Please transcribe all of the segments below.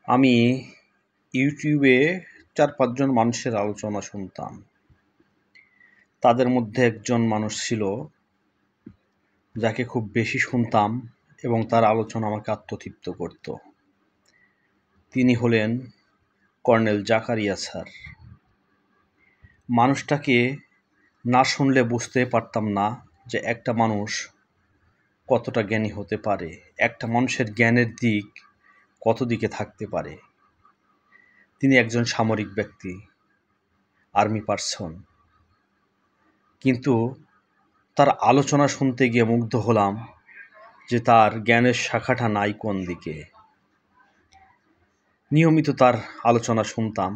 আমি ইউটিউবে ৪-৫ জন মানুষের আলোচনা শুনতাম। তাদের মধ্যে একজন মানুষ ছিল যাকে খুব বেশি শুনতাম এবং তার আলোচনা আমাকে আত্মতৃপ্ত করত। তিনি হলেন কর্নেল জাকারিয়া স্যার। মানুষটাকে না শুনলে বুঝতে পারতাম না যে একটা মানুষ কতটা জ্ঞানী হতে পারে, একটা মানুষের জ্ঞানের দিক কত দিকে থাকতে পারে। তিনি একজন সামরিক ব্যক্তি, আর্মি পার্সন, কিন্তু তার আলোচনা শুনতে গিয়ে মুগ্ধ হলাম যে তার জ্ঞানের শাখাটা নাই কোন দিকে। নিয়মিত তার আলোচনা শুনতাম,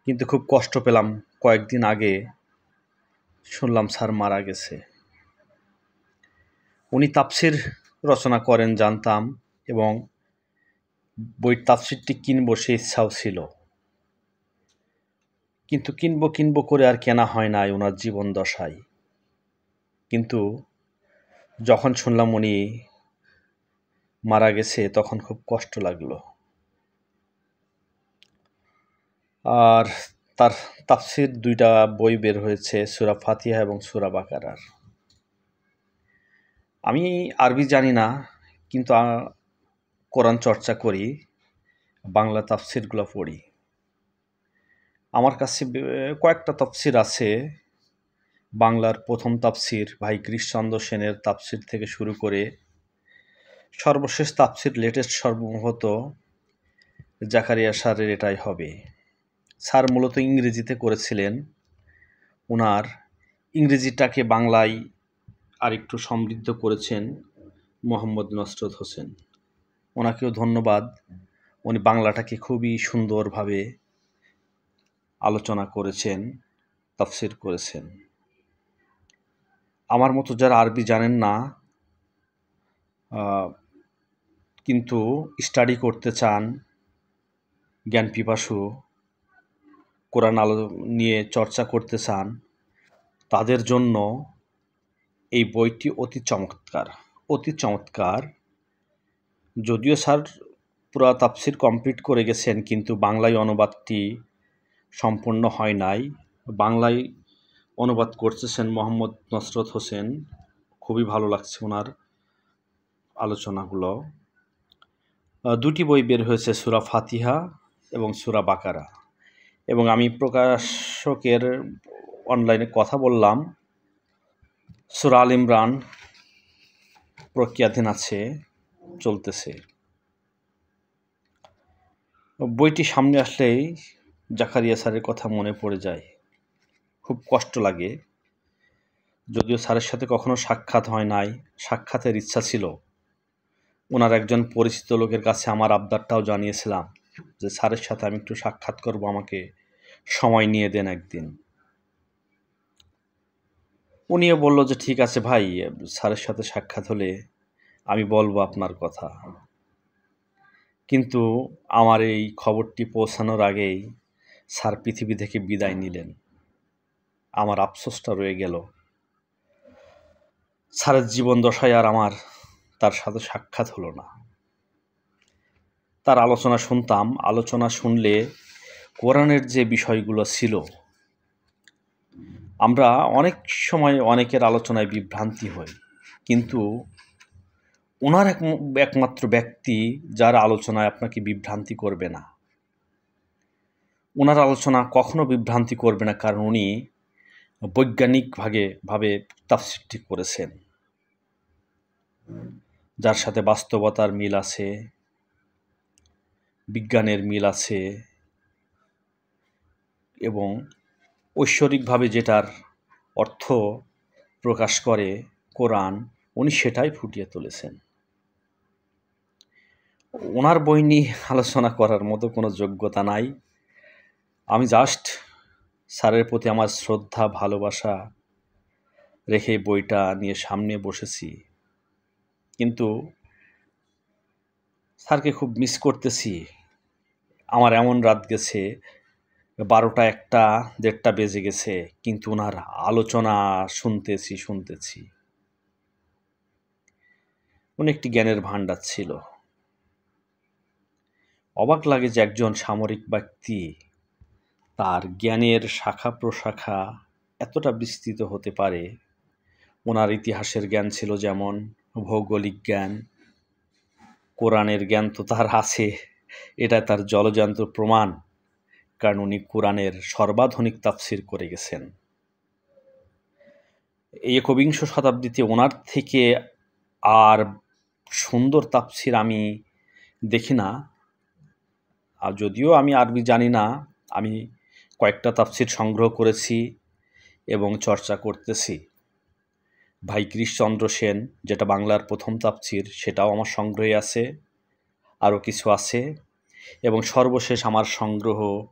কিন্তু খুব কষ্ট পেলাম। কয়েকদিন আগে শুনলাম স্যার মারা গেছে। উনি তাফসির রচনা করেন জানতাম, এবং বই তাফসিরটি কিনবো সে ইচ্ছাও ছিল, কিন্তু কিনবো করে আর কেনা হয় নাই ওনার জীবন দশায়। কিন্তু যখন শুনলাম উনি মারা গেছে তখন খুব কষ্ট লাগলো। আর তার তাফসির ২টা বই বের হয়েছে, সূরা ফাতিহা এবং সূরা বাকারার। আমি আরবি জানি না, কিন্তু কোরআন চর্চা করি, বাংলা তাফসিরগুলো পড়ি। আমার কাছে কয়েকটা তাফসির আছে। বাংলার প্রথম তাফসির ভাই কৃষ্ণচন্দ্র সেনের তাফসির থেকে শুরু করে সর্বশেষ তাফসির, লেটেস্ট সর্বমহত জাকারিয়া স্যারের এটাই হবে। স্যার মূলত ইংরেজিতে করেছিলেন, ওনার ইংরেজিটাকে বাংলায় আরেকটু সমৃদ্ধ করেছেন মোহাম্মদ নসরত হোসেন। ওনাকেও ধন্যবাদ। উনি বাংলাটাকে খুবই সুন্দরভাবে আলোচনা করেছেন, তাফসির করেছেন। আমার মতো যারা আরবি জানেন না কিন্তু স্টাডি করতে চান, জ্ঞান পিপাসু, কোরআন নিয়ে চর্চা করতে চান, তাদের জন্য এই বইটি অতি চমৎকার। যদিও স্যার পুরা তাফসির কমপ্লিট করে গেছেন, কিন্তু বাংলায় অনুবাদটি সম্পূর্ণ হয় নাই। বাংলায় অনুবাদ করতেছেন মোহাম্মদ নসরত হোসেন। খুবই ভালো লাগছে ওনার আলোচনাগুলো। ২টি বই বের হয়েছে, সূরা ফাতিহা এবং সূরা বাকারা। এবং আমি প্রকাশকের অনলাইনে কথা বললাম, সূরা আল ইমরান প্রক্রিয়াধীন আছে, চলতেছে। বইটি সামনে আসলেই জাকারিয়া স্যারের কথা মনে পড়ে যায়, খুব কষ্ট লাগে। যদিও স্যারের সাথে কখনো সাক্ষাৎ হয় নাই, সাক্ষাতের ইচ্ছা ছিল। ওনার একজন পরিচিত লোকের কাছে আমার আবদারটাও জানিয়েছিলাম যে স্যারের সাথে আমি একটু সাক্ষাৎ করব, আমাকে সময় নিয়ে দেন একদিন। উনিও বলল যে ঠিক আছে ভাই, স্যারের সাথে সাক্ষাৎ হলে আমি বলবো আপনার কথা। কিন্তু আমার এই খবরটি পৌঁছানোর আগেই স্যার পৃথিবী থেকে বিদায় নিলেন। আমার আফসোসটা রয়ে গেল। স্যারের জীবন দশায় আর আমার তার সাথে সাক্ষাৎ হলো না। তার আলোচনা শুনতাম। আলোচনা শুনলে কোরআনের যে বিষয়গুলো ছিল, আমরা অনেক সময় অনেকের আলোচনায় বিভ্রান্তি হই, কিন্তু ওনার একমাত্র ব্যক্তি যার আলোচনায় আপনাকে বিভ্রান্তি করবে না। ওনার আলোচনা কখনো বিভ্রান্তি করবে না, কারণ উনি বৈজ্ঞানিকভাবে তাফসিরটি করেছেন, যার সাথে বাস্তবতার মিল আছে, বিজ্ঞানের মিল আছে, এবং ঐশ্বরিকভাবে যেটার অর্থ প্রকাশ করে কোরআন, উনি সেটাই ফুটিয়ে তুলেছেন। ওনার বই নিয়ে আলোচনা করার মতো কোনো যোগ্যতা নাই। আমি জাস্ট স্যারের প্রতি আমার শ্রদ্ধা, ভালোবাসা রেখে বইটা নিয়ে সামনে বসেছি। কিন্তু স্যারকে খুব মিস করতেছি। আমার এমন রাত গেছে, ১২টা, ১টা, ১:৩০ বেজে গেছে, কিন্তু ওনার আলোচনা শুনতেছি। উনি একটি জ্ঞানের ভাণ্ডার ছিল। অবাক লাগে যে একজন সামরিক ব্যক্তি তার জ্ঞানের শাখা প্রশাখা এতটা বিস্তৃত হতে পারে। ওনার ইতিহাসের জ্ঞান ছিল যেমন, ভৌগোলিক জ্ঞান, কোরআনের জ্ঞান তো তার আছে, এটা তার জলজান্ত প্রমাণ, কারণ উনি কোরআনের সর্বাধুনিক তাফসির করে গেছেন। এই একবিংশ শতাব্দীতে ওনার থেকে আর সুন্দর তাফসির আমি দেখি না। আর যদিও আমি আরবি জানি না, আমি কয়েকটা তাফসির সংগ্রহ করেছি এবং চর্চা করতেছি। ভাই কৃষ্ণচন্দ্র সেন, যেটা বাংলার প্রথম তাফসির, সেটাও আমার সংগ্রহে আছে, আরও কিছু আছে। এবং সর্বশেষ আমার সংগ্রহ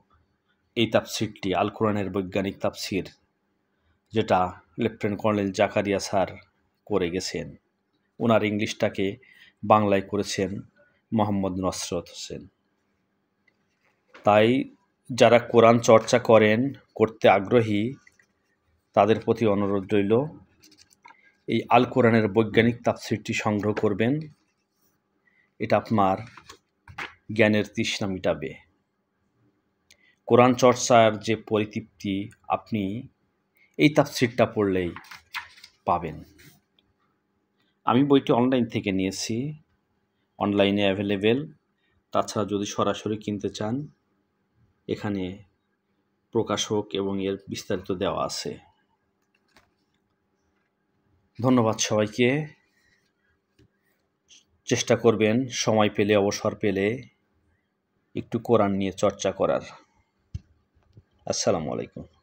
এই তাফসিরটি, আল কোরআনের বৈজ্ঞানিক তাফসির, যেটা লেফটেন্যান্ট কর্নেল জাকারিয়া স্যার করে গেছেন। ওনার ইংলিশটাকে বাংলায় করেছেন মোহাম্মদ নসরত হোসেন। তাই যারা কোরআন চর্চা করতে আগ্রহী, তাদের প্রতি অনুরোধ রইল এই আল কোরআনের বৈজ্ঞানিক তাফসিরটি সংগ্রহ করবেন। এটা আপনার জ্ঞানের তৃষ্ণা মিটাবে। কোরআন চর্চার যে পরিতৃপ্তি আপনি এই তাফসিরটা পড়লেই পাবেন। আমি বইটি অনলাইন থেকে নিয়েছি, অনলাইনে অ্যাভেলেবেল। তাছাড়া যদি সরাসরি কিনতে চান, এখানে প্রকাশক এবং এর বিস্তারিত দেওয়া আছে। ধন্যবাদ সবাইকে। চেষ্টা করবেন সময় পেলে, অবসর পেলে একটু কোরআন নিয়ে চর্চা করার। আসসালামু আলাইকুম।